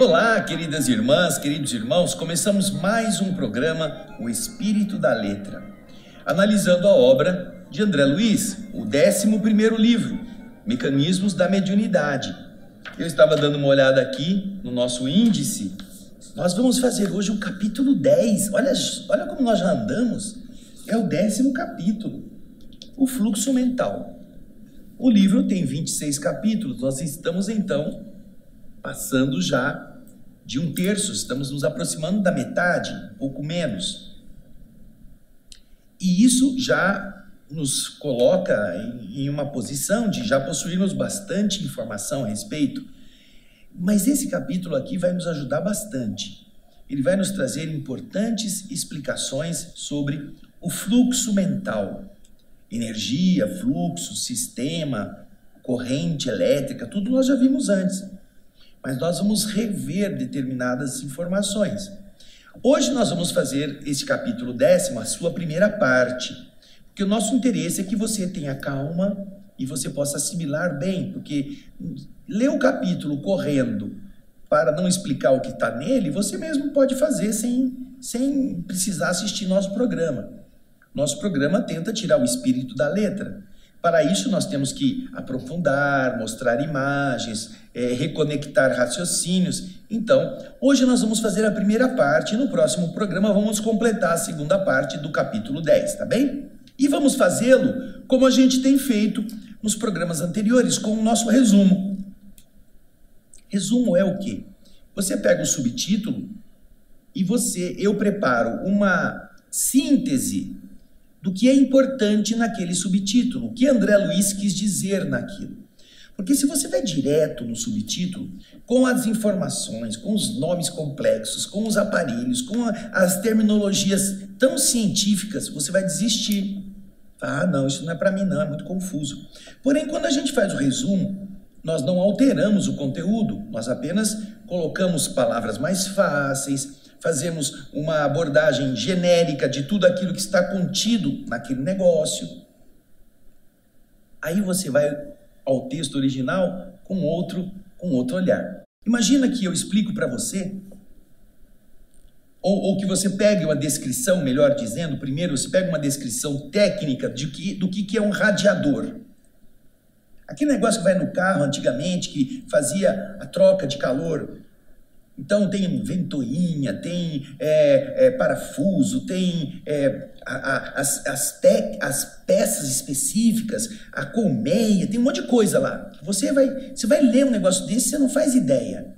Olá, queridas irmãs, queridos irmãos, começamos mais um programa, O Espírito da Letra, analisando a obra de André Luiz, o 11º livro, Mecanismos da Mediunidade. Eu estava dando uma olhada aqui no nosso índice. Nós vamos fazer hoje o capítulo 10, olha como nós já andamos, é o 10º capítulo, o fluxo mental. O livro tem 26 capítulos, nós estamos então passando já de 1/3, estamos nos aproximando da metade, um pouco menos. E isso já nos coloca em uma posição de já possuirmos bastante informação a respeito. Mas esse capítulo aqui vai nos ajudar bastante. Ele vai nos trazer importantes explicações sobre o fluxo mental. Energia, fluxo, sistema, corrente elétrica, tudo nós já vimos antes. Mas nós vamos rever determinadas informações. Hoje nós vamos fazer esse capítulo 10º, a sua primeira parte, porque o nosso interesse é que você tenha calma e você possa assimilar bem, porque ler o capítulo correndo para não explicar o que está nele, você mesmo pode fazer sem precisar assistir nosso programa. Nosso programa tenta tirar o espírito da letra. Para isso, nós temos que aprofundar, mostrar imagens, reconectar raciocínios. Então, hoje nós vamos fazer a primeira parte e no próximo programa vamos completar a segunda parte do capítulo 10, tá bem? E vamos fazê-lo como a gente tem feito nos programas anteriores, com o nosso resumo. Resumo é o quê? Você pega o subtítulo e eu preparo uma síntese do que é importante naquele subtítulo, o que André Luiz quis dizer naquilo. Porque se você vai direto no subtítulo, com as informações, com os nomes complexos, com os aparelhos, com as terminologias tão científicas, você vai desistir. Ah, não, isso não é para mim não, é muito confuso. Porém, quando a gente faz o resumo, nós não alteramos o conteúdo, nós apenas colocamos palavras mais fáceis, fazemos uma abordagem genérica de tudo aquilo que está contido naquele negócio. Aí você vai ao texto original com outro olhar. Imagina que eu explico para você, ou que você pegue uma descrição, melhor dizendo, primeiro você pega uma descrição técnica do que é um radiador. Aquele negócio que vai no carro antigamente, que fazia a troca de calor. Então tem ventoinha, tem parafuso, tem as peças específicas, a colmeia, tem um monte de coisa lá. Você vai ler um negócio desse, você não faz ideia.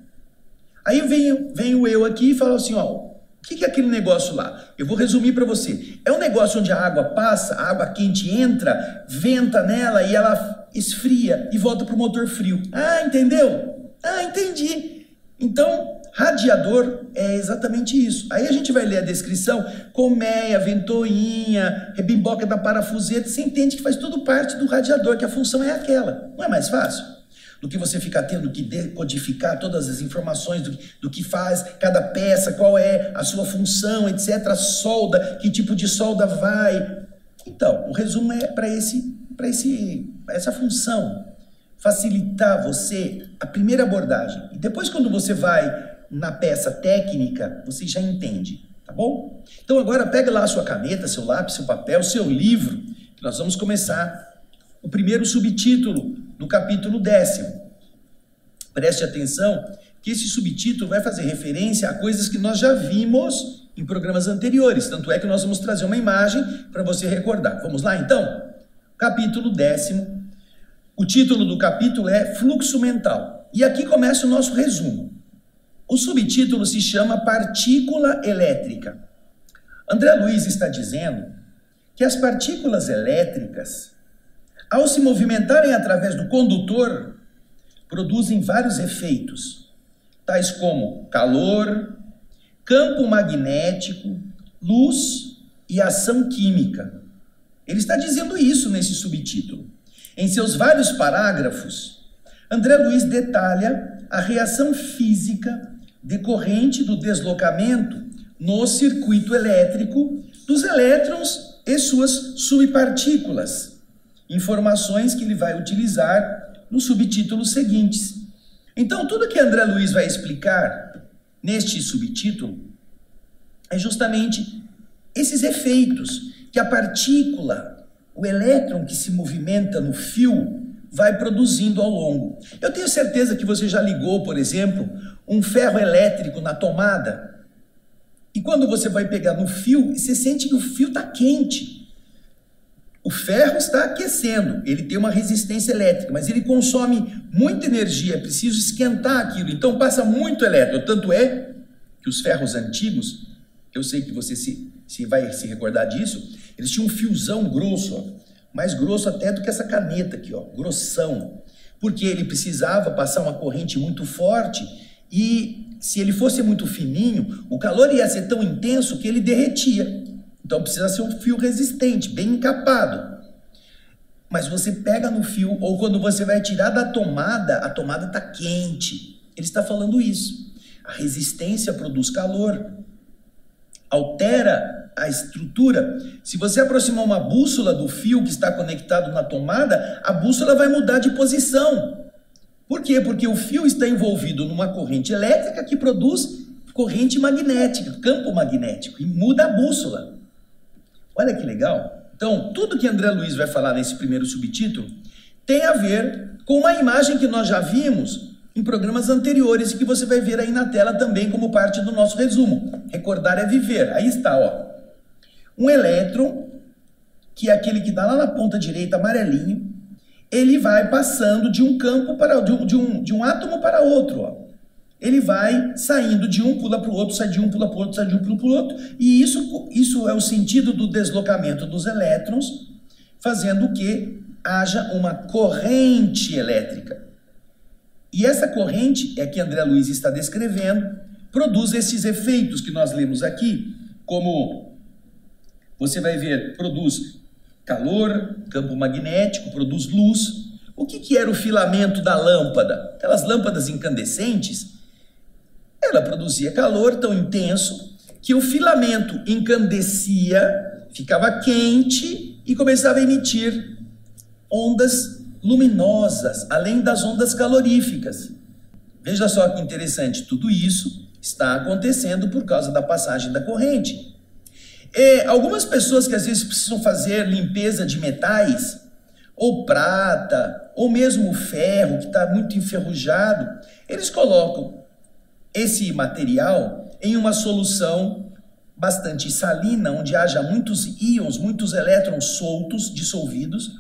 Aí venho eu aqui e falo assim, ó, o que é aquele negócio lá? Eu vou resumir para você. É um negócio onde a água passa, a água quente entra, venta nela e ela esfria e volta para o motor frio. Ah, entendeu? Ah, entendi. Então, radiador é exatamente isso. Aí a gente vai ler a descrição, colmeia, ventoinha, rebimboca da parafuseta, você entende que faz tudo parte do radiador, que a função é aquela. Não é mais fácil? Do que você ficar tendo que decodificar todas as informações do que faz cada peça, qual é a sua função, etc. A solda, que tipo de solda vai. Então, o resumo é para essa função. Facilitar você a primeira abordagem. E depois, quando você vai na peça técnica, você já entende, tá bom? Então agora pega lá a sua caneta, seu lápis, seu papel, seu livro, que nós vamos começar o primeiro subtítulo do capítulo 10º. Preste atenção que esse subtítulo vai fazer referência a coisas que nós já vimos em programas anteriores, tanto é que nós vamos trazer uma imagem para você recordar. Vamos lá então? Capítulo 10º. O título do capítulo é Fluxo Mental. E aqui começa o nosso resumo. O subtítulo se chama Partícula Elétrica. André Luiz está dizendo que as partículas elétricas, ao se movimentarem através do condutor, produzem vários efeitos, tais como calor, campo magnético, luz e ação química. Ele está dizendo isso nesse subtítulo. Em seus vários parágrafos, André Luiz detalha a reação física decorrente do deslocamento no circuito elétrico dos elétrons e suas subpartículas, informações que ele vai utilizar nos subtítulos seguintes. Então, tudo que André Luiz vai explicar neste subtítulo é justamente esses efeitos que a partícula, o elétron que se movimenta no fio, vai produzindo ao longo. Eu tenho certeza que você já ligou, por exemplo, um ferro elétrico na tomada. E quando você vai pegar no fio, você sente que o fio está quente. O ferro está aquecendo, ele tem uma resistência elétrica, mas ele consome muita energia, é preciso esquentar aquilo, então passa muito elétron. Tanto é que os ferros antigos, eu sei que você vai se recordar disso, eles tinham um fiozão grosso, ó, mais grosso até do que essa caneta aqui, ó, grossão, porque ele precisava passar uma corrente muito forte e se ele fosse muito fininho, o calor ia ser tão intenso que ele derretia. Então precisa ser um fio resistente, bem encapado. Mas você pega no fio, ou quando você vai tirar da tomada, a tomada está quente. Ele está falando isso. A resistência produz calor, altera a estrutura. Se você aproximar uma bússola do fio que está conectado na tomada, a bússola vai mudar de posição. Por quê? Porque o fio está envolvido numa corrente elétrica que produz corrente magnética, campo magnético, e muda a bússola. Olha que legal. Então, tudo que André Luiz vai falar nesse primeiro subtítulo tem a ver com uma imagem que nós já vimos em programas anteriores e que você vai ver aí na tela também como parte do nosso resumo. Recordar é viver. Aí está, ó. Um elétron, que é aquele que está lá na ponta direita, amarelinho, ele vai passando de um campo para de um átomo para outro, ó. Ele vai saindo de um, pula para o outro, sai de um, pula para o outro, sai de um, pula para o outro. E isso é o sentido do deslocamento dos elétrons, fazendo que haja uma corrente elétrica. E essa corrente, é que André Luiz está descrevendo, produz esses efeitos que nós lemos aqui, como você vai ver, produz calor, campo magnético, produz luz. O que era o filamento da lâmpada? Aquelas lâmpadas incandescentes, ela produzia calor tão intenso que o filamento encandecia, ficava quente e começava a emitir ondas luminosas, além das ondas caloríficas. Veja só que interessante, tudo isso está acontecendo por causa da passagem da corrente. Algumas pessoas que às vezes precisam fazer limpeza de metais, ou prata, ou mesmo ferro que está muito enferrujado, eles colocam esse material em uma solução bastante salina, onde haja muitos íons, muitos elétrons soltos, dissolvidos,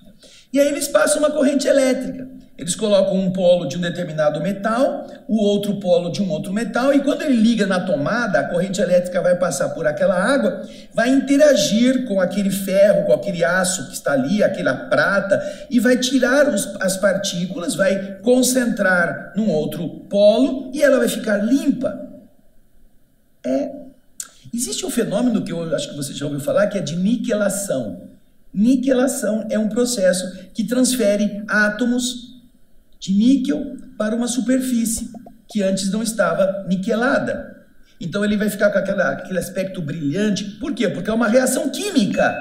e aí eles passam uma corrente elétrica. Eles colocam um polo de um determinado metal, o outro polo de um outro metal, e quando ele liga na tomada, a corrente elétrica vai passar por aquela água, vai interagir com aquele ferro, com aquele aço que está ali, aquela prata, e vai tirar as partículas, vai concentrar num outro polo, e ela vai ficar limpa. Existe um fenômeno que eu acho que você já ouviu falar, que é de niquelação. Niquelação é um processo que transfere átomos de níquel para uma superfície que antes não estava niquelada. Então ele vai ficar com aquele aspecto brilhante. Por quê? Porque é uma reação química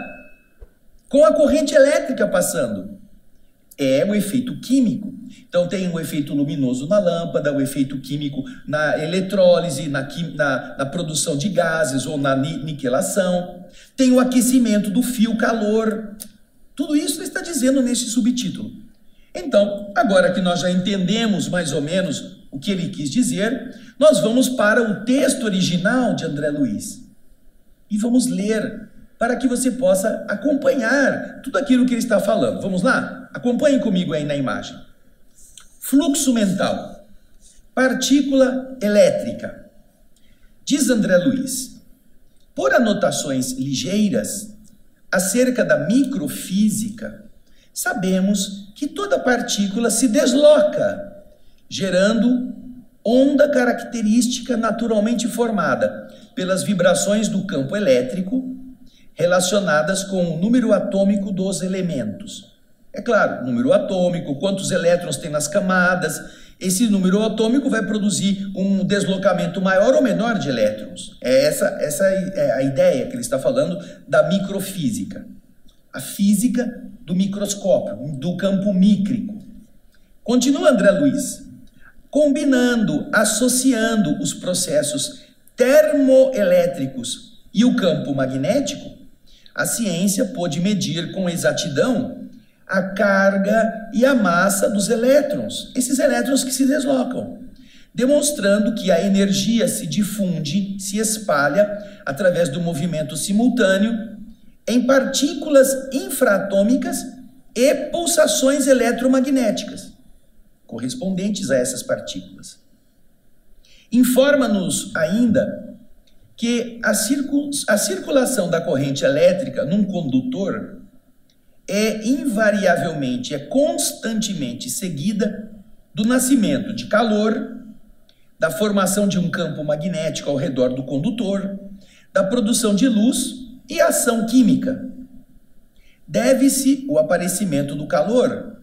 com a corrente elétrica passando. É um efeito químico. Então tem um efeito luminoso na lâmpada, um efeito químico na eletrólise, na produção de gases ou na niquelação. Tem o aquecimento do fio, calor. Tudo isso ele está dizendo nesse subtítulo. Então, agora que nós já entendemos mais ou menos o que ele quis dizer, nós vamos para o texto original de André Luiz. E vamos ler, para que você possa acompanhar tudo aquilo que ele está falando. Vamos lá? Acompanhe comigo aí na imagem. Fluxo mental. Partícula elétrica. Diz André Luiz, por anotações ligeiras acerca da microfísica, sabemos que toda partícula se desloca, gerando onda característica naturalmente formada pelas vibrações do campo elétrico relacionadas com o número atômico dos elementos. É claro, número atômico, quantos elétrons tem nas camadas, esse número atômico vai produzir um deslocamento maior ou menor de elétrons. Essa é a ideia que ele está falando da microfísica. A física do microscópio, do campo mícrico. Continua André Luiz. Combinando, associando os processos termoelétricos e o campo magnético, a ciência pôde medir com exatidão a carga e a massa dos elétrons, esses elétrons que se deslocam, demonstrando que a energia se difunde, se espalha através do movimento simultâneo em partículas infraatômicas e pulsações eletromagnéticas correspondentes a essas partículas. Informa-nos ainda que a circulação da corrente elétrica num condutor é invariavelmente, é constantemente seguida do nascimento de calor, da formação de um campo magnético ao redor do condutor, da produção de luz e ação química. Deve-se o aparecimento do calor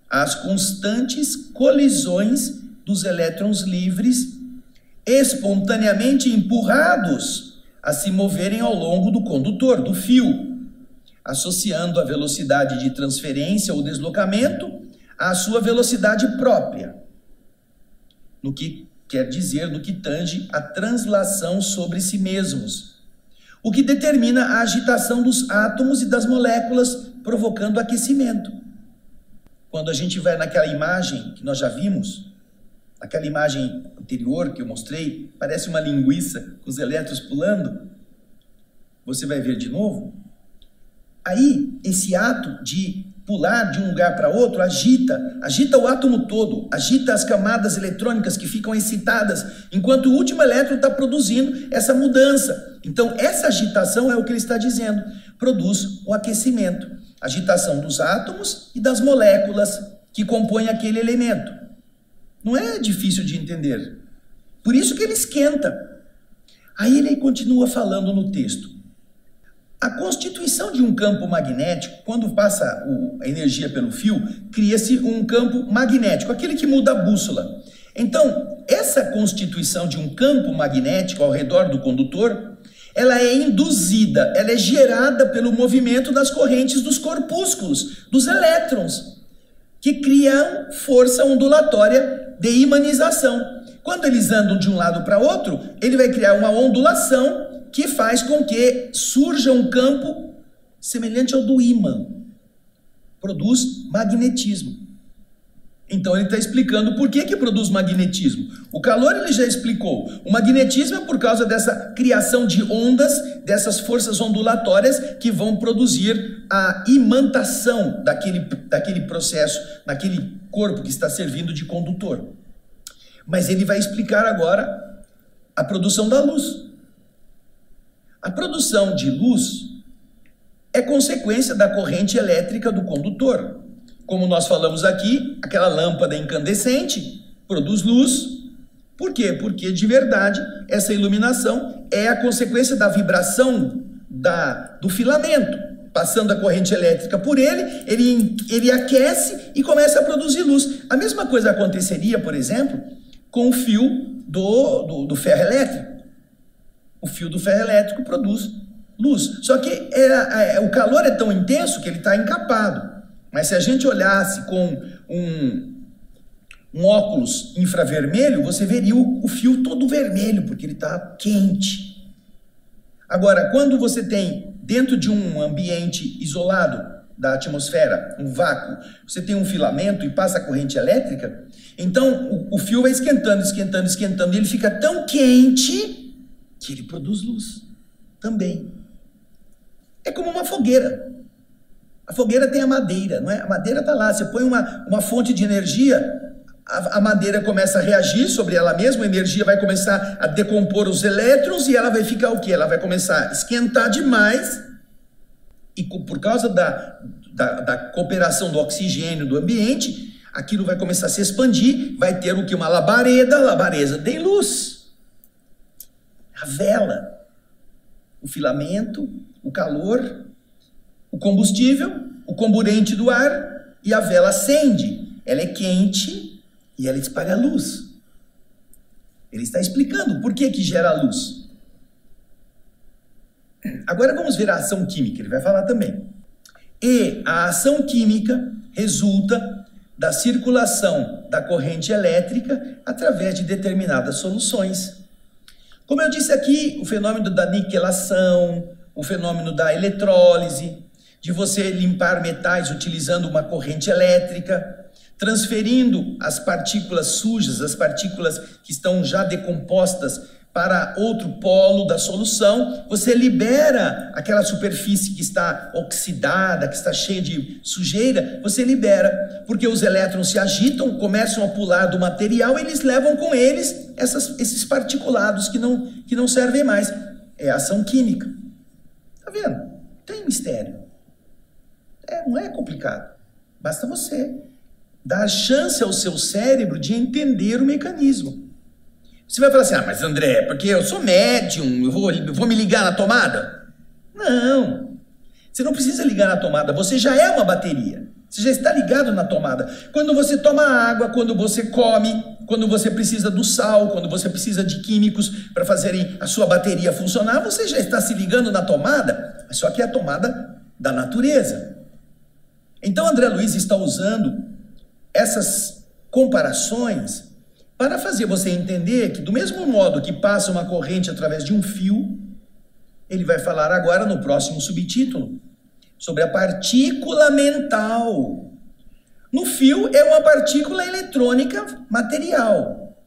às constantes colisões dos elétrons livres, espontaneamente empurrados a se moverem ao longo do condutor, do fio, associando a velocidade de transferência ou deslocamento à sua velocidade própria, no que quer dizer, no que tange a translação sobre si mesmos, o que determina a agitação dos átomos e das moléculas, provocando aquecimento. Quando a gente vai naquela imagem que nós já vimos, aquela imagem anterior que eu mostrei, parece uma linguiça com os elétrons pulando, você vai ver de novo. Aí, esse ato de pular de um lugar para outro agita o átomo todo, agita as camadas eletrônicas que ficam excitadas, enquanto o último elétron está produzindo essa mudança. Então, essa agitação é o que ele está dizendo, produz o aquecimento, agitação dos átomos e das moléculas que compõem aquele elemento. Não é difícil de entender. Por isso que ele esquenta. Aí ele continua falando no texto. A constituição de um campo magnético, quando passa a energia pelo fio, cria-se um campo magnético, aquele que muda a bússola. Então, essa constituição de um campo magnético ao redor do condutor, ela é induzida, ela é gerada pelo movimento das correntes dos corpúsculos, dos elétrons, que criam força ondulatória de imanização. Quando eles andam de um lado para outro, ele vai criar uma ondulação que faz com que surja um campo semelhante ao do ímã. Produz magnetismo. Então ele está explicando por que produz magnetismo. O calor ele já explicou. O magnetismo é por causa dessa criação de ondas, dessas forças ondulatórias que vão produzir a imantação daquele processo, naquele corpo que está servindo de condutor. Mas ele vai explicar agora a produção da luz. A produção de luz é consequência da corrente elétrica do condutor. Como nós falamos aqui, aquela lâmpada incandescente produz luz. Por quê? Porque, de verdade, essa iluminação é a consequência da vibração do filamento. Passando a corrente elétrica por ele aquece e começa a produzir luz. A mesma coisa aconteceria, por exemplo, com o fio do ferro elétrico. O fio do ferro elétrico produz luz. Só que o calor é tão intenso que ele está encapado. Mas se a gente olhasse com um óculos infravermelho, você veria o fio todo vermelho, porque ele está quente. Agora, quando você tem dentro de um ambiente isolado da atmosfera, um vácuo, você tem um filamento e passa a corrente elétrica, então o fio vai esquentando, esquentando, esquentando, e ele fica tão quente que ele produz luz também. É como uma fogueira. A fogueira tem a madeira, não é? A madeira está lá, você põe uma fonte de energia, a madeira começa a reagir sobre ela mesma, a energia vai começar a decompor os elétrons e ela vai ficar o quê? Ela vai começar a esquentar demais e por causa da cooperação do oxigênio do ambiente, aquilo vai começar a se expandir, vai ter o que? Uma labareda, a labareda tem luz. A vela, o filamento, o calor, o combustível, o comburente do ar, e a vela acende. Ela é quente e ela espalha luz. Ele está explicando por que gera luz. Agora vamos ver a ação química, ele vai falar também. E a ação química resulta da circulação da corrente elétrica através de determinadas soluções. Como eu disse aqui, o fenômeno da niquelação, o fenômeno da eletrólise, de você limpar metais utilizando uma corrente elétrica, transferindo as partículas sujas, as partículas que estão já decompostas para outro polo da solução, você libera aquela superfície que está oxidada, que está cheia de sujeira, você libera, porque os elétrons se agitam, começam a pular do material e eles levam com eles esses particulados que não servem mais. É ação química. Tá vendo? Tem mistério. Não é complicado. Basta você dar chance ao seu cérebro de entender o mecanismo. Você vai falar assim, mas André, porque eu sou médium, eu vou me ligar na tomada? Não. Você não precisa ligar na tomada, você já é uma bateria. Você já está ligado na tomada. Quando você toma água, quando você come, quando você precisa do sal, quando você precisa de químicos para fazerem a sua bateria funcionar, você já está se ligando na tomada, só que é a tomada da natureza. Então André Luiz está usando essas comparações para fazer você entender que do mesmo modo que passa uma corrente através de um fio, ele vai falar agora no próximo subtítulo sobre a partícula mental. No fio é uma partícula eletrônica material,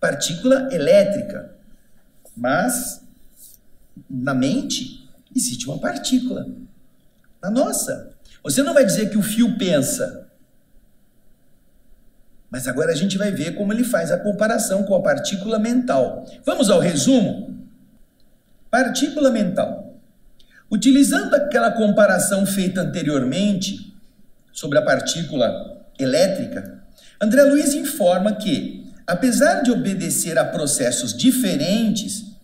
partícula elétrica, mas na mente existe uma partícula. Na nossa, você não vai dizer que o fio pensa, mas agora a gente vai ver como ele faz a comparação com a partícula mental. Vamos ao resumo? Partícula mental. Utilizando aquela comparação feita anteriormente sobre a partícula elétrica, André Luiz informa que, apesar de obedecer a processos diferentes,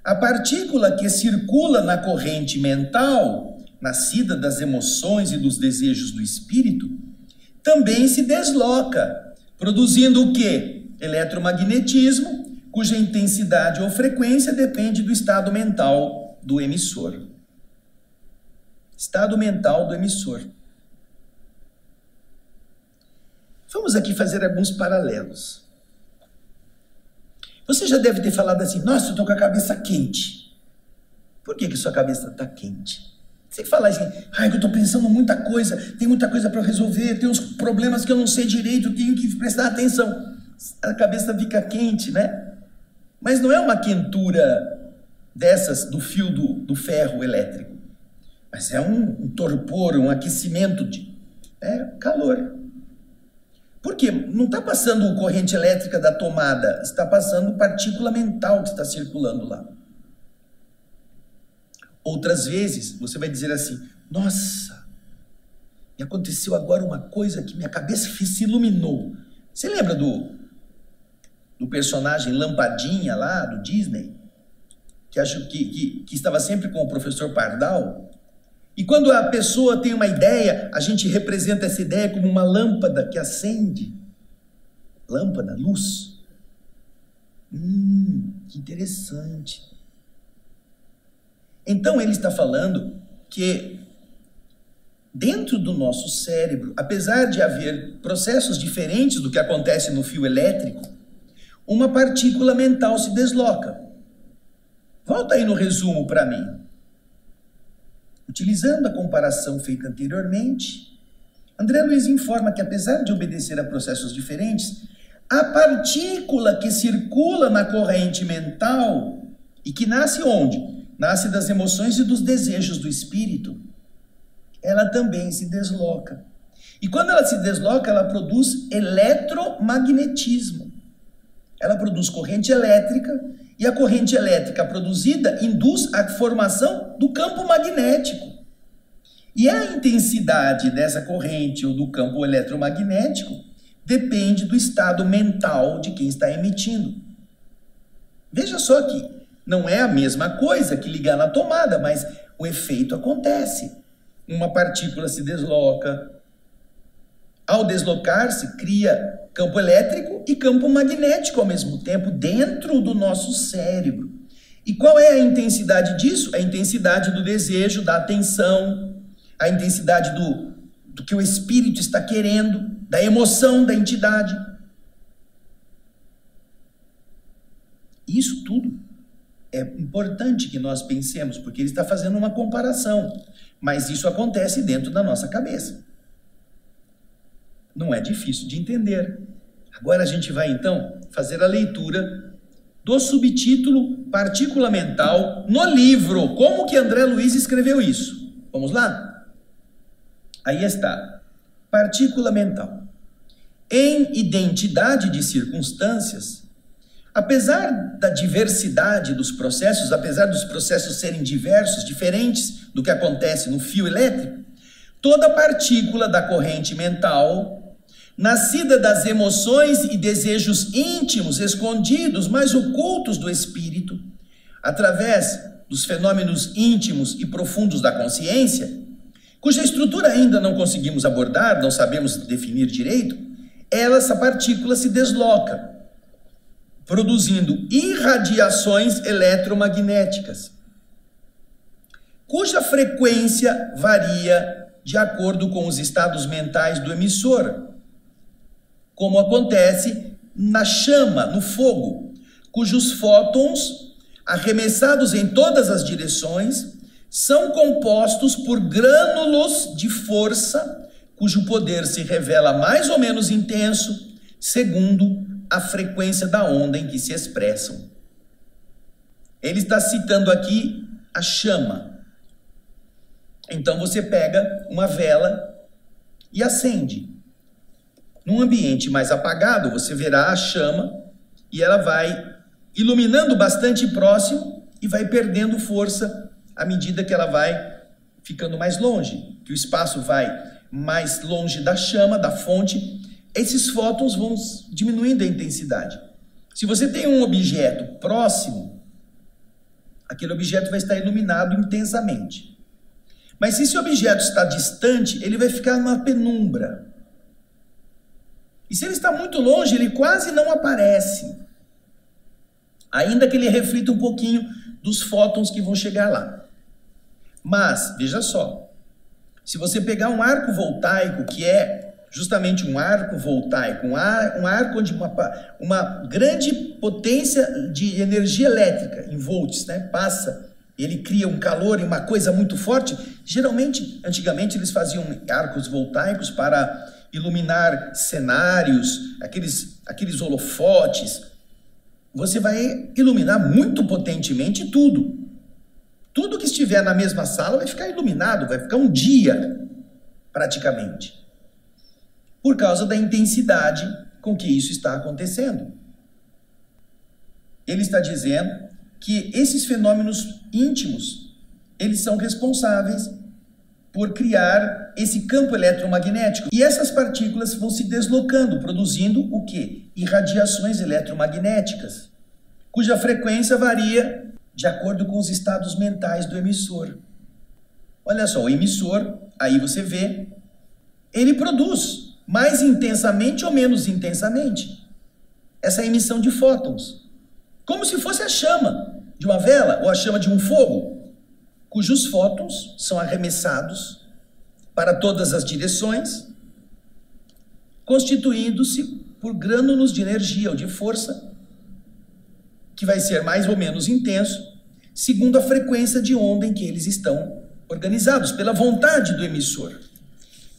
a partícula que circula na corrente mental, nascida das emoções e dos desejos do espírito, também se desloca, produzindo o quê? Eletromagnetismo, cuja intensidade ou frequência depende do estado mental do emissor. Estado mental do emissor. Vamos aqui fazer alguns paralelos. Você já deve ter falado assim, nossa, eu estou com a cabeça quente. Por que sua cabeça está quente? Você fala assim, eu estou pensando muita coisa, tem muita coisa para resolver, tem uns problemas que eu não sei direito, eu tenho que prestar atenção. A cabeça fica quente, né? Mas não é uma quentura dessas do fio do ferro elétrico, mas é um torpor, um aquecimento, calor. Por quê? Não está passando corrente elétrica da tomada, está passando partícula mental que está circulando lá. Outras vezes, você vai dizer assim, nossa, me aconteceu agora uma coisa que minha cabeça se iluminou. Você lembra do personagem Lampadinha lá, do Disney? Que acho que estava sempre com o professor Pardal? E quando a pessoa tem uma ideia, a gente representa essa ideia como uma lâmpada que acende. Lâmpada, luz. Que interessante. Então ele está falando que dentro do nosso cérebro, apesar de haver processos diferentes do que acontece no fio elétrico, uma partícula mental se desloca. Volta aí no resumo para mim. Utilizando a comparação feita anteriormente, André Luiz informa que apesar de obedecer a processos diferentes, a partícula que circula na corrente mental e que nasce onde? Nasce das emoções e dos desejos do espírito, ela também se desloca. E quando ela se desloca, ela produz eletromagnetismo. Ela produz corrente elétrica, e a corrente elétrica produzida induz a formação do campo magnético. E a intensidade dessa corrente ou do campo eletromagnético depende do estado mental de quem está emitindo. Veja só que não é a mesma coisa que ligar na tomada, mas o efeito acontece. Uma partícula se desloca. Ao deslocar-se, cria campo elétrico e campo magnético ao mesmo tempo dentro do nosso cérebro. E qual é a intensidade disso? A intensidade do desejo, da atenção, a intensidade do que o espírito está querendo, da emoção da entidade. Isso tudo é importante que nós pensemos, porque ele está fazendo uma comparação, mas isso acontece dentro da nossa cabeça. Não é difícil de entender. Agora a gente vai então fazer a leitura do subtítulo Partícula Mental no livro. Como que André Luiz escreveu isso? Vamos lá? Aí está. Partícula mental. Em identidade de circunstâncias, apesar da diversidade dos processos, apesar dos processos serem diversos, diferentes do que acontece no fio elétrico, toda partícula da corrente mental, nascida das emoções e desejos íntimos, escondidos, mas ocultos do espírito, através dos fenômenos íntimos e profundos da consciência, cuja estrutura ainda não conseguimos abordar, não sabemos definir direito, essa partícula se desloca, produzindo irradiações eletromagnéticas, cuja frequência varia de acordo com os estados mentais do emissor, como acontece na chama, no fogo, cujos fótons, arremessados em todas as direções, são compostos por grânulos de força, cujo poder se revela mais ou menos intenso, segundo a frequência da onda em que se expressam. Ele está citando aqui a chama. Então você pega uma vela e acende. Num ambiente mais apagado, você verá a chama e ela vai iluminando bastante próximo e vai perdendo força à medida que ela vai ficando mais longe, que o espaço vai mais longe da chama, da fonte. Esses fótons vão diminuindo a intensidade. Se você tem um objeto próximo, aquele objeto vai estar iluminado intensamente. Mas se esse objeto está distante, ele vai ficar numa penumbra. E se ele está muito longe, ele quase não aparece, ainda que ele reflita um pouquinho dos fótons que vão chegar lá. Mas, veja só, se você pegar um arco voltaico, que é justamente um arco voltaico, um arco onde uma grande potência de energia elétrica, em volts, né, passa, ele cria um calor e uma coisa muito forte. Geralmente, antigamente, eles faziam arcos voltaicos para iluminar cenários, aqueles holofotes. Você vai iluminar muito potentemente tudo. Tudo que estiver na mesma sala vai ficar iluminado, vai ficar um dia, praticamente. Por causa da intensidade com que isso está acontecendo. Ele está dizendo que esses fenômenos íntimos, eles são responsáveis por criar esse campo eletromagnético. E essas partículas vão se deslocando, produzindo o quê? Irradiações eletromagnéticas, cuja frequência varia de acordo com os estados mentais do emissor. Olha só, o emissor, aí você vê, ele produz mais intensamente ou menos intensamente essa emissão de fótons, como se fosse a chama de uma vela ou a chama de um fogo, cujos fótons são arremessados para todas as direções, constituindo-se por grânulos de energia ou de força, que vai ser mais ou menos intenso, segundo a frequência de onda em que eles estão organizados, pela vontade do emissor.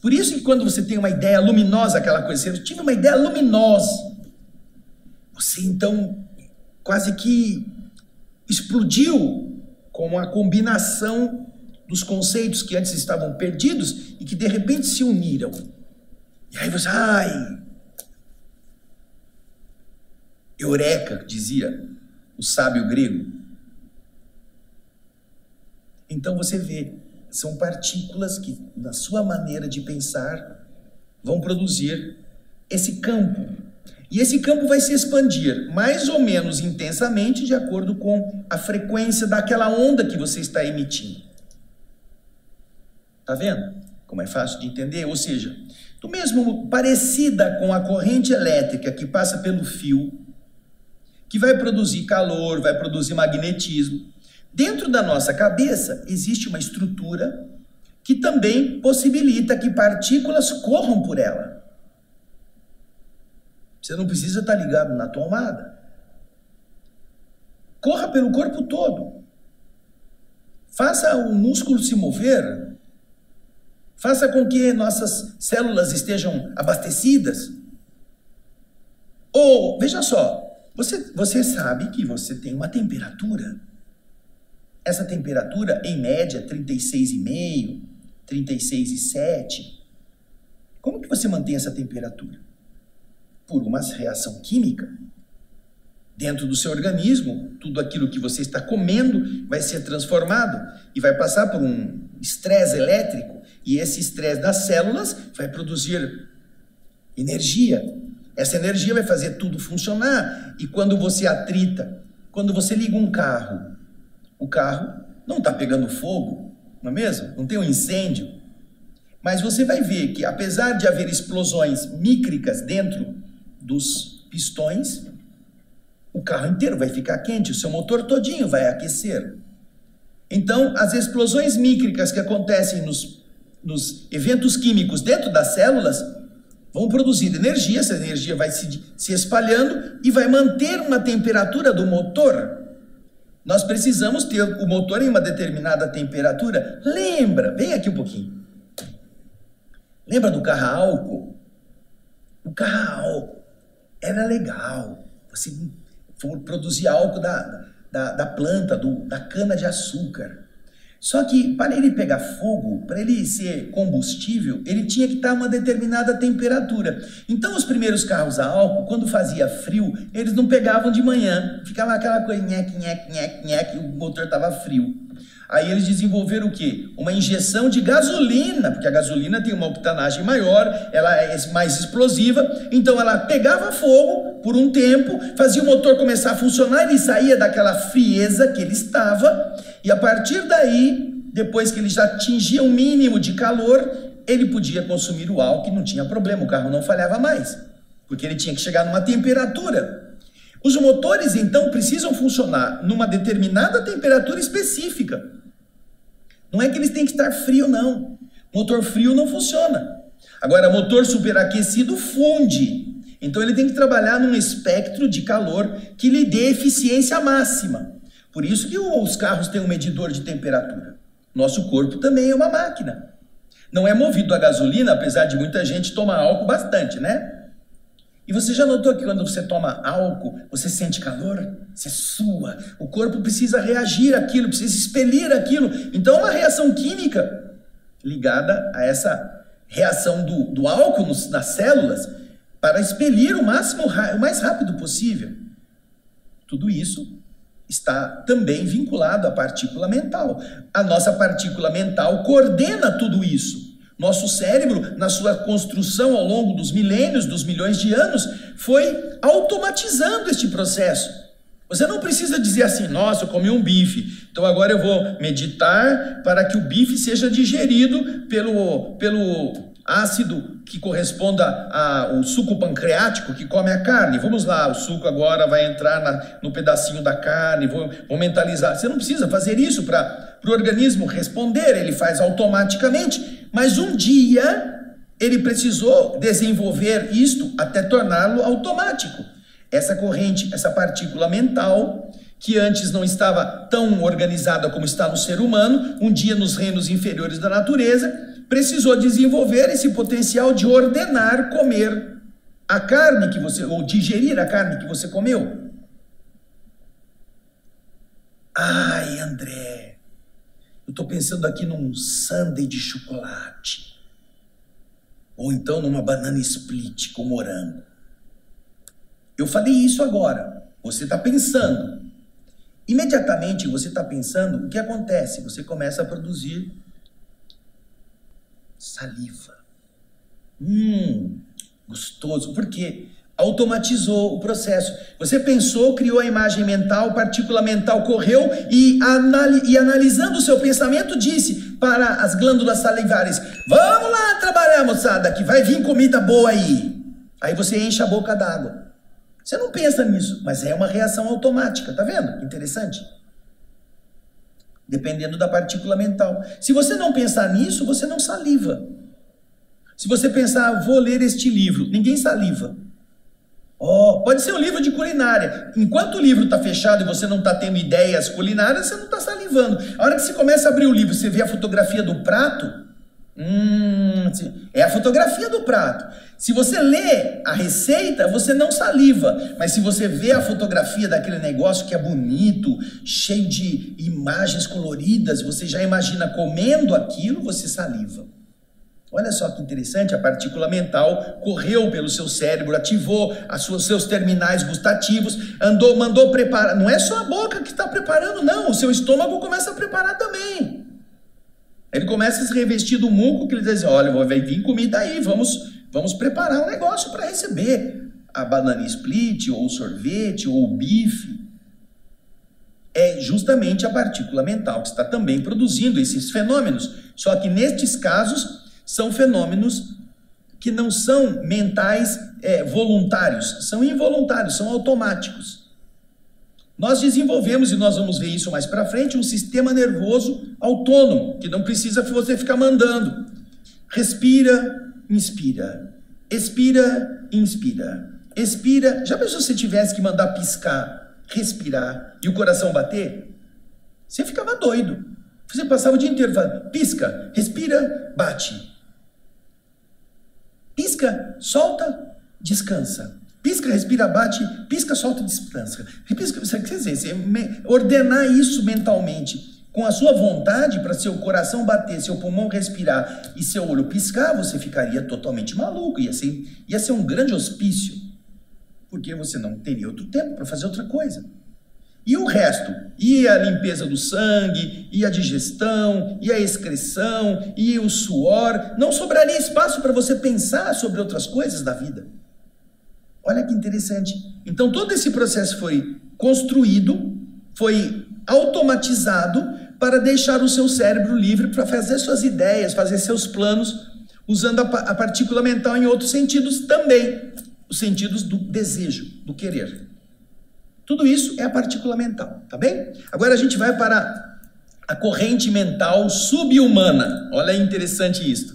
Por isso que quando você tem uma ideia luminosa, aquela coisa, você tive uma ideia luminosa, você então quase que explodiu com a combinação dos conceitos que antes estavam perdidos e que de repente se uniram. E aí você, eureka, dizia o sábio grego. Então você vê, são partículas que, na sua maneira de pensar, vão produzir esse campo. E esse campo vai se expandir mais ou menos intensamente de acordo com a frequência daquela onda que você está emitindo. Tá vendo como é fácil de entender? Ou seja, do mesmo parecida com a corrente elétrica que passa pelo fio, que vai produzir calor, vai produzir magnetismo. Dentro da nossa cabeça existe uma estrutura que também possibilita que partículas corram por ela. Você não precisa estar ligado na tomada. Corra pelo corpo todo. Faça o músculo se mover. Faça com que nossas células estejam abastecidas. Ou, veja só, você sabe que você tem uma temperatura. Essa temperatura, em média, 36,5, 36,7. Como que você mantém essa temperatura? Por uma reação química. Dentro do seu organismo, tudo aquilo que você está comendo vai ser transformado e vai passar por um estresse elétrico. E esse estresse das células vai produzir energia. Essa energia vai fazer tudo funcionar. E quando você atrita, quando você liga um carro, o carro não está pegando fogo, não é mesmo? Não tem um incêndio. Mas você vai ver que, apesar de haver explosões mícricas dentro dos pistões, o carro inteiro vai ficar quente, o seu motor todinho vai aquecer. Então, as explosões mícricas que acontecem nos eventos químicos dentro das células vão produzir energia, essa energia vai se espalhando e vai manter uma temperatura do motor. Nós precisamos ter o motor em uma determinada temperatura. Lembra, vem aqui um pouquinho. Lembra do carro a álcool? O carro a álcool era legal. Você produzir álcool da planta, da cana de açúcar. Só que para ele pegar fogo, para ele ser combustível, ele tinha que estar a uma determinada temperatura. Então os primeiros carros a álcool, quando fazia frio, eles não pegavam de manhã. Ficava aquela coisa, nhec, nhec, nhec, nhec, o motor estava frio. Aí eles desenvolveram o quê? Uma injeção de gasolina, porque a gasolina tem uma octanagem maior, ela é mais explosiva, então ela pegava fogo por um tempo, fazia o motor começar a funcionar, ele saía daquela frieza que ele estava, e a partir daí, depois que ele já atingia um mínimo de calor, ele podia consumir o álcool e não tinha problema, o carro não falhava mais, porque ele tinha que chegar numa temperatura. Os motores, então, precisam funcionar numa determinada temperatura específica. Não é que eles têm que estar frio, não. Motor frio não funciona. Agora, motor superaquecido funde. Então, ele tem que trabalhar num espectro de calor que lhe dê eficiência máxima. Por isso que os carros têm um medidor de temperatura. Nosso corpo também é uma máquina. Não é movido a gasolina, apesar de muita gente tomar álcool bastante, né? E você já notou que quando você toma álcool, você sente calor? Você sua. O corpo precisa reagir àquilo, precisa expelir aquilo. Então é uma reação química ligada a essa reação do álcool nas células para expelir o mais rápido possível. Tudo isso está também vinculado à partícula mental. A nossa partícula mental coordena tudo isso. Nosso cérebro, na sua construção ao longo dos milênios, dos milhões de anos, foi automatizando este processo. Você não precisa dizer assim, nossa, eu comi um bife, então agora eu vou meditar para que o bife seja digerido pelo ácido que corresponda ao suco pancreático que come a carne. Vamos lá, o suco agora vai entrar no pedacinho da carne, vou mentalizar. Você não precisa fazer isso para o organismo responder, ele faz automaticamente. Mas um dia ele precisou desenvolver isto até torná-lo automático. Essa corrente, essa partícula mental, que antes não estava tão organizada como está no ser humano, um dia nos reinos inferiores da natureza, precisou desenvolver esse potencial de ordenar comer a carne que você, ou digerir a carne que você comeu. Ai, André, eu estou pensando aqui num sundae de chocolate. Ou então numa banana split com morango. Eu falei isso agora. Você está pensando. Imediatamente você está pensando, o que acontece? Você começa a produzir saliva. Gostoso. Por quê? Automatizou o processo. Você pensou, criou a imagem mental, partícula mental correu e analisando o seu pensamento disse para as glândulas salivares, vamos lá trabalhar, moçada, que vai vir comida boa aí. Aí você enche a boca d'água. Você não pensa nisso, mas é uma reação automática, tá vendo? Interessante. dependendo da partícula mental. Se você não pensar nisso, você não saliva. Se você pensar, vou ler este livro, ninguém saliva. Pode ser um livro de culinária. Enquanto o livro está fechado e você não está tendo ideias culinárias, você não está salivando. A hora que você começa a abrir o livro, você vê a fotografia do prato, é a fotografia do prato. Se você lê a receita, você não saliva. Mas se você vê a fotografia daquele negócio que é bonito, cheio de imagens coloridas, você já imagina comendo aquilo, você saliva. Olha só que interessante, a partícula mental correu pelo seu cérebro, ativou os seus terminais gustativos, mandou preparar. Não é só a boca que está preparando, não. O seu estômago começa a preparar também. Ele começa a se revestir do muco, que ele diz, olha, vai vir comida aí, vamos preparar um negócio para receber a banana split, ou o sorvete, ou o bife. É justamente a partícula mental que está também produzindo esses fenômenos. Só que nestes casos, são fenômenos que não são mentais voluntários, são involuntários, são automáticos. Nós desenvolvemos, e nós vamos ver isso mais para frente, um sistema nervoso autônomo, que não precisa você ficar mandando. Respira, inspira. Expira, inspira. Expira. Já pensou se você tivesse que mandar piscar, respirar e o coração bater? Você ficava doido. Você passava o dia inteiro falando, pisca, respira, bate. Pisca, solta, descansa. Pisca, respira, bate, pisca, solta, descansa. Pisca, quer dizer, você ordenar isso mentalmente com a sua vontade para seu coração bater, seu pulmão respirar e seu olho piscar, você ficaria totalmente maluco. Ia ser um grande hospício, porque você não teria outro tempo para fazer outra coisa. E o resto? E a limpeza do sangue, e a digestão, e a excreção, e o suor. Não sobraria espaço para você pensar sobre outras coisas da vida. Olha que interessante. Então todo esse processo foi construído, foi automatizado para deixar o seu cérebro livre para fazer suas ideias, fazer seus planos, usando a partícula mental em outros sentidos também. Os sentidos do desejo, do querer. Tudo isso é a partícula mental, tá bem? Agora a gente vai para a corrente mental subhumana. Olha que interessante isso.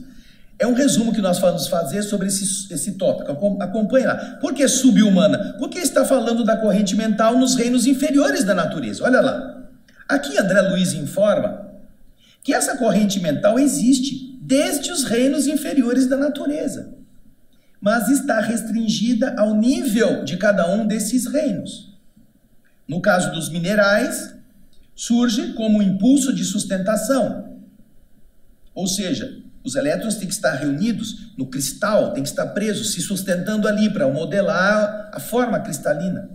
É um resumo que nós vamos fazer sobre esse tópico. Acompanhe lá. Por que subhumana? Porque está falando da corrente mental nos reinos inferiores da natureza. Olha lá. Aqui André Luiz informa que essa corrente mental existe desde os reinos inferiores da natureza, mas está restringida ao nível de cada um desses reinos. No caso dos minerais, surge como um impulso de sustentação. Ou seja, os elétrons têm que estar reunidos no cristal, têm que estar presos, se sustentando ali para modelar a forma cristalina.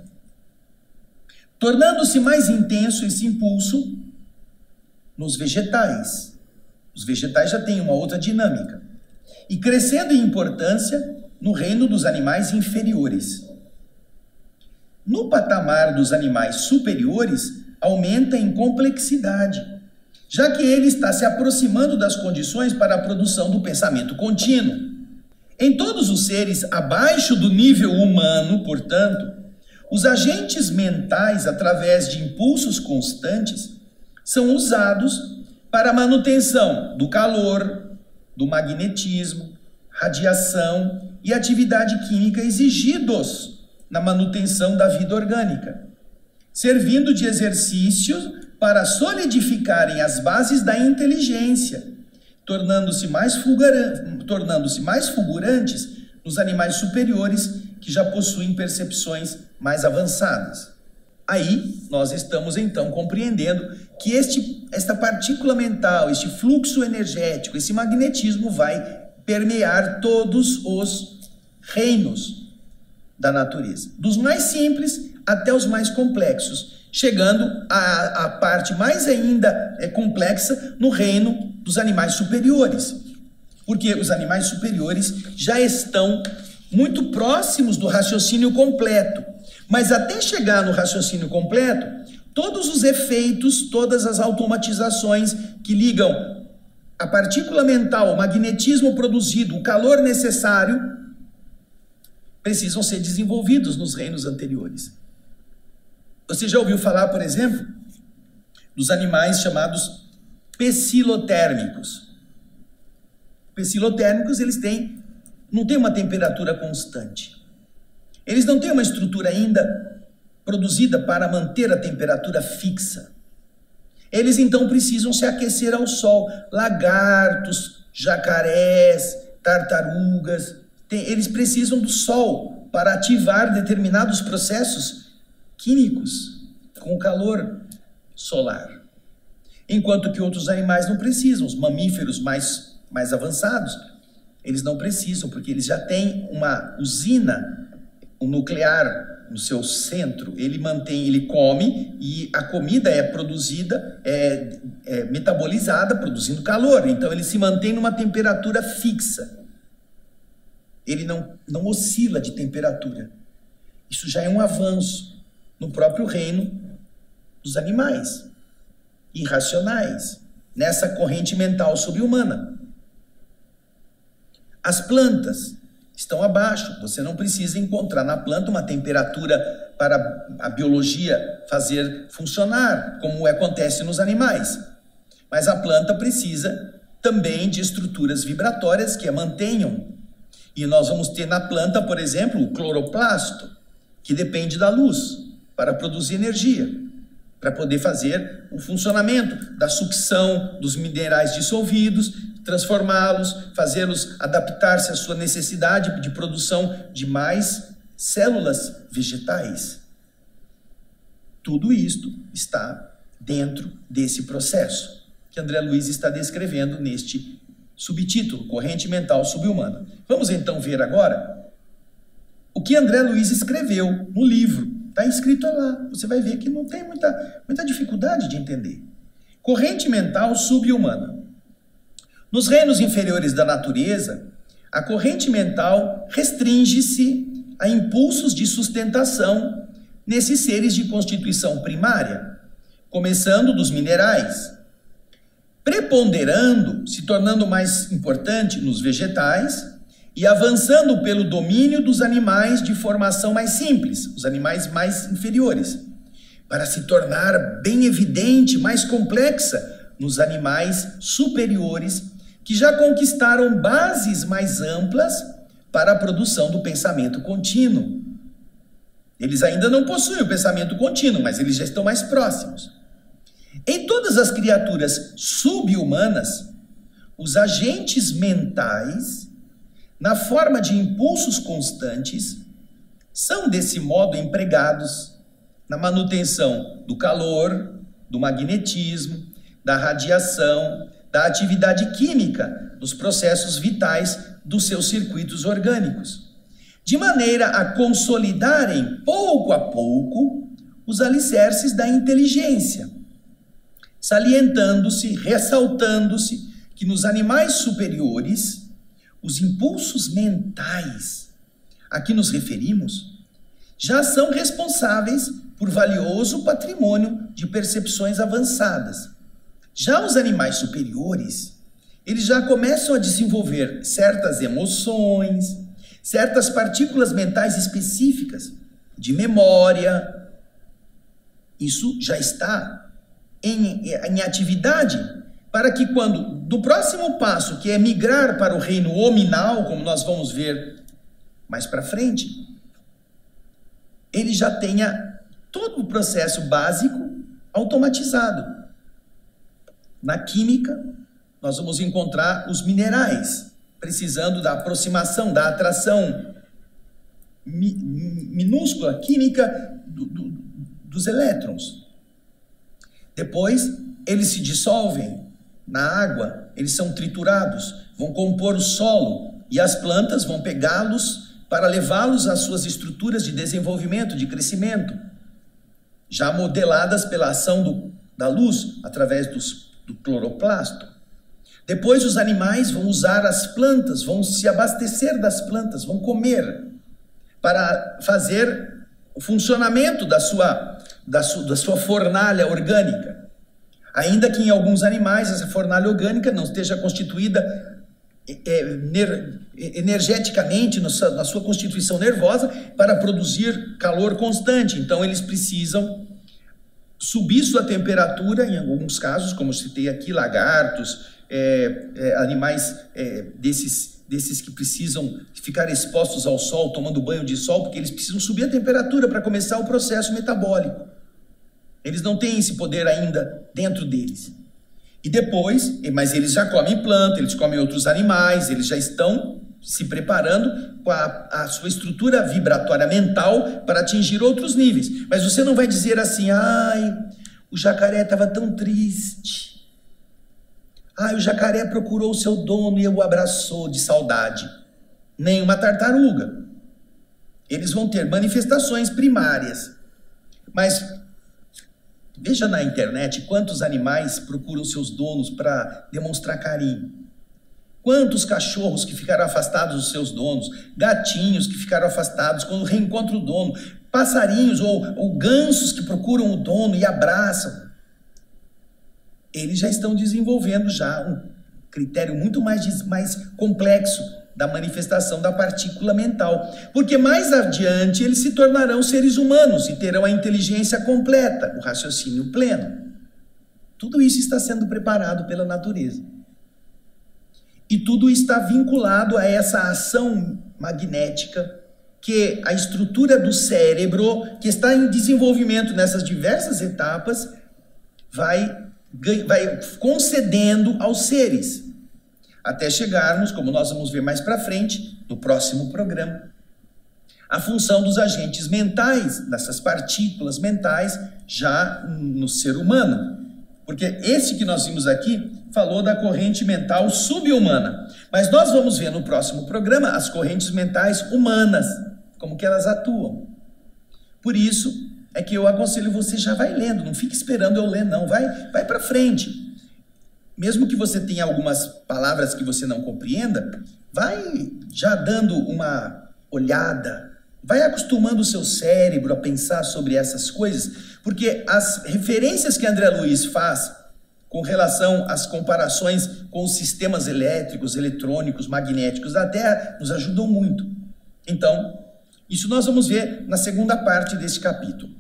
Tornando-se mais intenso esse impulso nos vegetais. Os vegetais já têm uma outra dinâmica. E crescendo em importância no reino dos animais inferiores. No patamar dos animais superiores, aumenta em complexidade, já que ele está se aproximando das condições para a produção do pensamento contínuo. Em todos os seres abaixo do nível humano, portanto, os agentes mentais, através de impulsos constantes, são usados para a manutenção do calor, do magnetismo, radiação e atividade química exigidos na manutenção da vida orgânica, servindo de exercício para solidificarem as bases da inteligência, tornando-se mais fulgurantes nos animais superiores que já possuem percepções mais avançadas. Aí nós estamos então compreendendo que esta partícula mental, este fluxo energético, esse magnetismo vai permear todos os reinos da natureza, dos mais simples até os mais complexos, chegando à parte mais ainda complexa no reino dos animais superiores, porque os animais superiores já estão muito próximos do raciocínio completo, mas até chegar no raciocínio completo, todos os efeitos, todas as automatizações que ligam a partícula mental, o magnetismo produzido, o calor necessário, precisam ser desenvolvidos nos reinos anteriores. Você já ouviu falar, por exemplo, dos animais chamados pecilotérmicos. Pecilotérmicos, eles não têm uma temperatura constante. Eles não têm uma estrutura ainda produzida para manter a temperatura fixa. Eles então precisam se aquecer ao sol. Lagartos, jacarés, tartarugas, eles precisam do sol para ativar determinados processos químicos com o calor solar. Enquanto que outros animais não precisam. Os mamíferos mais avançados, eles não precisam, porque eles já têm uma usina nuclear no seu centro. Ele come e a comida é produzida, metabolizada, produzindo calor. Então ele se mantém numa temperatura fixa. Ele não oscila de temperatura. Isso já é um avanço no próprio reino dos animais irracionais, nessa corrente mental subhumana. As plantas estão abaixo. Você não precisa encontrar na planta uma temperatura para a biologia fazer funcionar, como acontece nos animais. Mas a planta precisa também de estruturas vibratórias que a mantenham. E nós vamos ter na planta, por exemplo, o cloroplasto, que depende da luz para produzir energia, para poder fazer o funcionamento da sucção dos minerais dissolvidos, transformá-los, fazê-los adaptar-se à sua necessidade de produção de mais células vegetais. Tudo isto está dentro desse processo que André Luiz está descrevendo neste subtítulo, Corrente Mental Subhumana. Vamos então ver agora o que André Luiz escreveu no livro. Está escrito lá, você vai ver que não tem muita dificuldade de entender. Corrente mental subhumana. Nos reinos inferiores da natureza, a corrente mental restringe-se a impulsos de sustentação nesses seres de constituição primária, começando dos minerais, preponderando, se tornando mais importante nos vegetais, e avançando pelo domínio dos animais de formação mais simples, os animais mais inferiores, para se tornar bem evidente, mais complexa nos animais superiores, que já conquistaram bases mais amplas para a produção do pensamento contínuo. Eles ainda não possuem o pensamento contínuo, mas eles já estão mais próximos. Em todas as criaturas subhumanas, os agentes mentais, na forma de impulsos constantes, são desse modo empregados na manutenção do calor, do magnetismo, da radiação, da atividade química dos processos vitais dos seus circuitos orgânicos, de maneira a consolidarem pouco a pouco os alicerces da inteligência, salientando-se, ressaltando-se que nos animais superiores, os impulsos mentais a que nos referimos já são responsáveis por valioso patrimônio de percepções avançadas. Já os animais superiores, eles já começam a desenvolver certas emoções, certas partículas mentais específicas de memória. Isso já está em atividade para que quando, do próximo passo, que é migrar para o reino hominal, como nós vamos ver mais para frente, ele já tenha todo o processo básico automatizado. Na química, nós vamos encontrar os minerais, precisando da aproximação, da atração minúscula, química dos elétrons. Depois, eles se dissolvem na água, eles são triturados, vão compor o solo, e as plantas vão pegá-los para levá-los às suas estruturas de desenvolvimento, de crescimento, já modeladas pela ação da luz, através do cloroplasto. Depois os animais vão usar as plantas, vão se abastecer das plantas, vão comer, para fazer o funcionamento da sua fornalha orgânica. Ainda que em alguns animais essa fornalha orgânica não esteja constituída energeticamente na sua constituição nervosa para produzir calor constante. Então eles precisam subir sua temperatura, em alguns casos, como eu citei aqui, lagartos, animais desses que precisam ficar expostos ao sol, tomando banho de sol, porque eles precisam subir a temperatura para começar o processo metabólico. Eles não têm esse poder ainda dentro deles. E depois, mas eles já comem planta, eles comem outros animais, eles já estão se preparando com a sua estrutura vibratória mental para atingir outros níveis. Mas você não vai dizer assim, ai, o jacaré estava tão triste. Ai, o jacaré procurou o seu dono e o abraçou de saudade. Nem uma tartaruga. Eles vão ter manifestações primárias. Mas veja na internet quantos animais procuram seus donos para demonstrar carinho. Quantos cachorros que ficaram afastados dos seus donos, gatinhos que ficaram afastados quando reencontram o dono, passarinhos ou gansos que procuram o dono e abraçam. Eles já estão desenvolvendo já um critério muito mais complexo da manifestação da partícula mental. Porque mais adiante eles se tornarão seres humanos e terão a inteligência completa, o raciocínio pleno. Tudo isso está sendo preparado pela natureza. E tudo está vinculado a essa ação magnética que a estrutura do cérebro, que está em desenvolvimento nessas diversas etapas, vai concedendo aos seres. Até chegarmos, como nós vamos ver mais para frente, no próximo programa, a função dos agentes mentais, dessas partículas mentais, já no ser humano. Porque esse que nós vimos aqui falou da corrente mental subhumana. Mas nós vamos ver no próximo programa as correntes mentais humanas, como que elas atuam. Por isso é que eu aconselho você já vai lendo, não fique esperando eu ler não, vai para frente. Mesmo que você tenha algumas palavras que você não compreenda, vai já dando uma olhada, vai acostumando o seu cérebro a pensar sobre essas coisas, porque as referências que André Luiz faz com relação às comparações com os sistemas elétricos, eletrônicos, magnéticos da Terra nos ajudam muito. Então, isso nós vamos ver na segunda parte desse capítulo.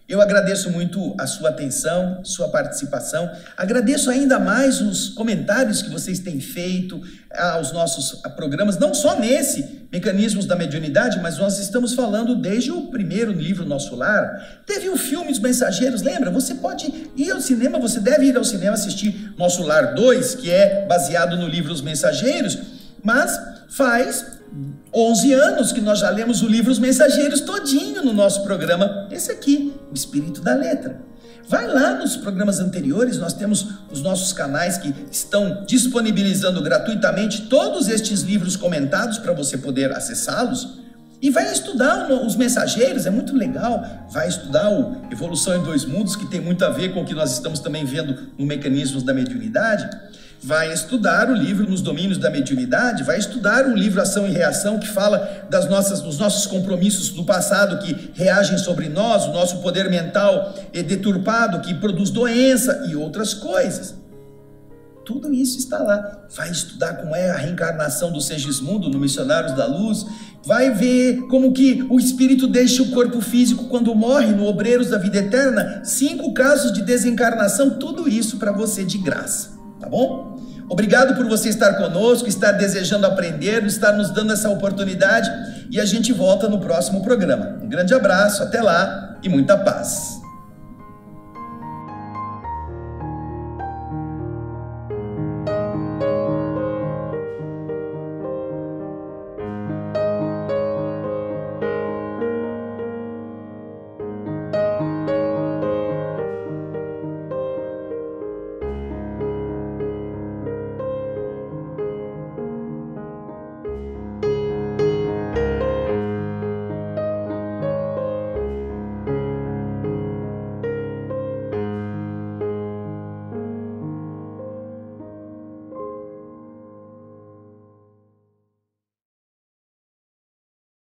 Eu agradeço muito a sua atenção, sua participação. Agradeço ainda mais os comentários que vocês têm feito aos nossos programas, não só nesse Mecanismos da Mediunidade, mas nós estamos falando desde o primeiro livro Nosso Lar. Teve o filme Os Mensageiros, lembra? Você pode ir ao cinema, você deve ir ao cinema assistir Nosso Lar 2, que é baseado no livro Os Mensageiros, mas faz 11 anos que nós já lemos o livro Os Mensageiros todinho no nosso programa, esse aqui, O Espírito da Letra. Vai lá nos programas anteriores, nós temos os nossos canais que estão disponibilizando gratuitamente todos estes livros comentados para você poder acessá-los. E vai estudar os Mensageiros, é muito legal. Vai estudar o Evolução em Dois Mundos, que tem muito a ver com o que nós estamos também vendo no Mecanismos da Mediunidade. Vai estudar o livro Nos Domínios da Mediunidade, vai estudar o livro Ação e Reação, que fala dos nossos compromissos do passado que reagem sobre nós, o nosso poder mental deturpado que produz doença e outras coisas. Tudo isso está lá. Vai estudar como é a reencarnação do Segismundo no Missionários da Luz, vai ver como que o espírito deixa o corpo físico quando morre no Obreiros da Vida Eterna, 5 casos de desencarnação, tudo isso para você de graça. Tá bom? Obrigado por você estar conosco, estar desejando aprender, estar nos dando essa oportunidade e a gente volta no próximo programa. Um grande abraço, até lá e muita paz.